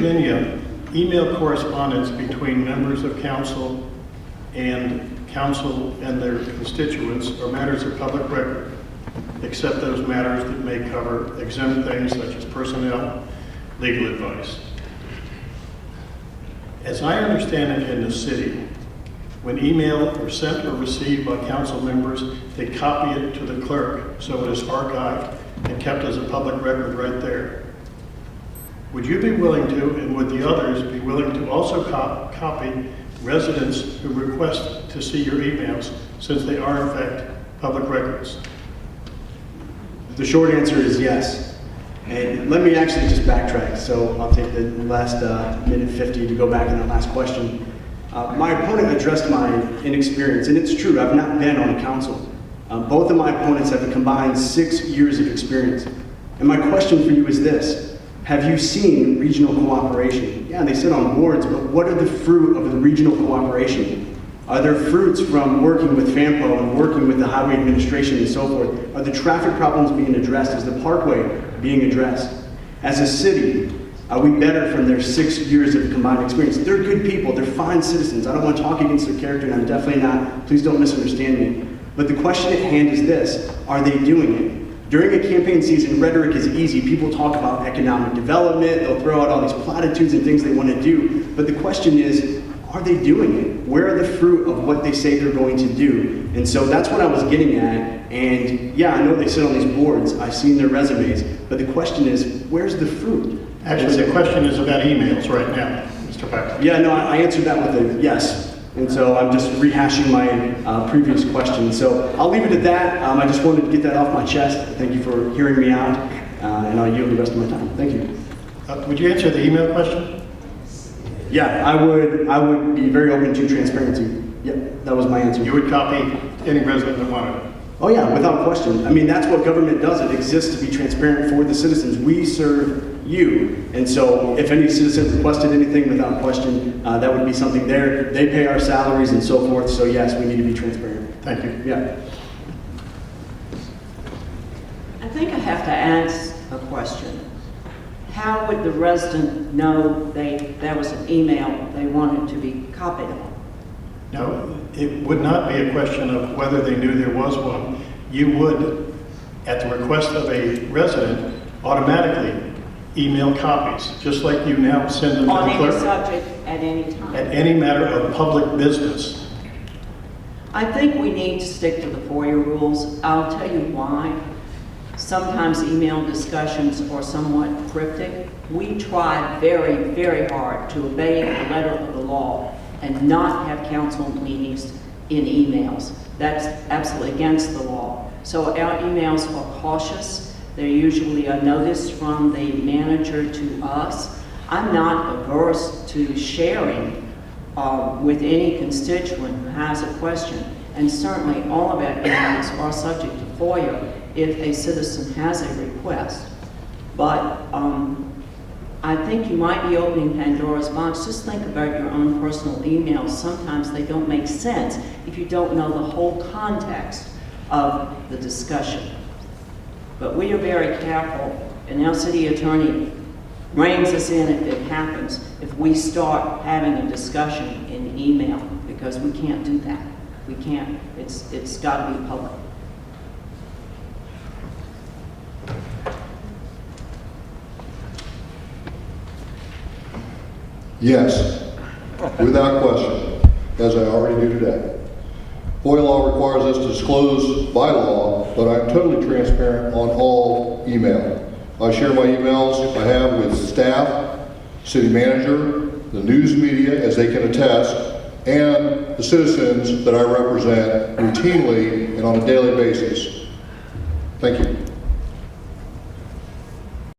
Virginia, email correspondence between members of council and their constituents are matters of public record, except those matters that may cover exempt things such as personnel, legal advice. As I understand it in the city, when email are sent or received by council members, they copy it to the clerk so it is archived and kept as a public record right there. Would you be willing to, and would the others be willing to also copy residents who request to see your emails, since they are in fact public records? The short answer is yes. And let me actually just backtrack. So I'll take the last minute 50 to go back in that last question. My opponent addressed my inexperience, and it's true, I've not been on council. Both of my opponents have a combined 6 years of experience. And my question for you is this: have you seen regional cooperation? Yeah, they sit on boards, but what are the fruit of the regional cooperation? Are there fruits from working with FAMPO and working with the highway administration and so forth? Are the traffic problems being addressed? Is the parkway being addressed? As a city, are we better from their 6 years of combined experience? They're good people, they're fine citizens. I don't want to talk against their character, and I'm definitely not. Please don't misunderstand me. But the question at hand is this: are they doing it? During a campaign season, rhetoric is easy. People talk about economic development, they'll throw out all these platitudes and things they want to do. But the question is, are they doing it? Where are the fruit of what they say they're going to do? And so that's what I was getting at. And yeah, I know they sit on these boards. I've seen their resumes. But the question is, where's the fruit? Actually, the question is about emails right now, Mr. Packer. Yeah, no, I answered that with a yes. And so I'm just rehashing my previous question. So I'll leave it at that. I just wanted to get that off my chest. Thank you for hearing me out. And I'll yield the rest of my time. Thank you. Would you answer the email question? Yeah, I would be very open to transparency. Yep, that was my answer. You would copy any resident that wanted it? Oh yeah, without question. I mean, that's what government does. It exists to be transparent for the citizens. We serve you. And so if any citizen requested anything, without question, that would be something there. They pay our salaries and so forth. So yes, we need to be transparent. Thank you. Yeah. I think I have to ask a question. How would the resident know there was an email they wanted to be copied on? No, it would not be a question of whether they knew there was one. You would, at the request of a resident, automatically email copies, just like you now send them to the clerk. On any subject, at any time? At any matter of public business. I think we need to stick to the FOIA rules. I'll tell you why. Sometimes email discussions are somewhat cryptic. We try very, very hard to obey the letter of the law and not have council meetings in emails. That's absolutely against the law. So our emails are cautious. They're usually a notice from the manager to us. I'm not averse to sharing with any constituent who has a question. And certainly all of our emails are subject to FOIA if a citizen has a request. But I think you might be opening Pandora's box. Just think about your own personal emails. Sometimes they don't make sense if you don't know the whole context of the discussion. But we are very careful, and our city attorney reins us in if it happens, if we start having a discussion in email, because we can't do that. We can't. It's got to be public. Yes, without question, as I already do today. FOIA law requires us to disclose by law, but I'm totally transparent on all email. I share my emails I have with staff, city manager, the news media, as they can attest, and the citizens that I represent routinely and on a daily basis. Thank you.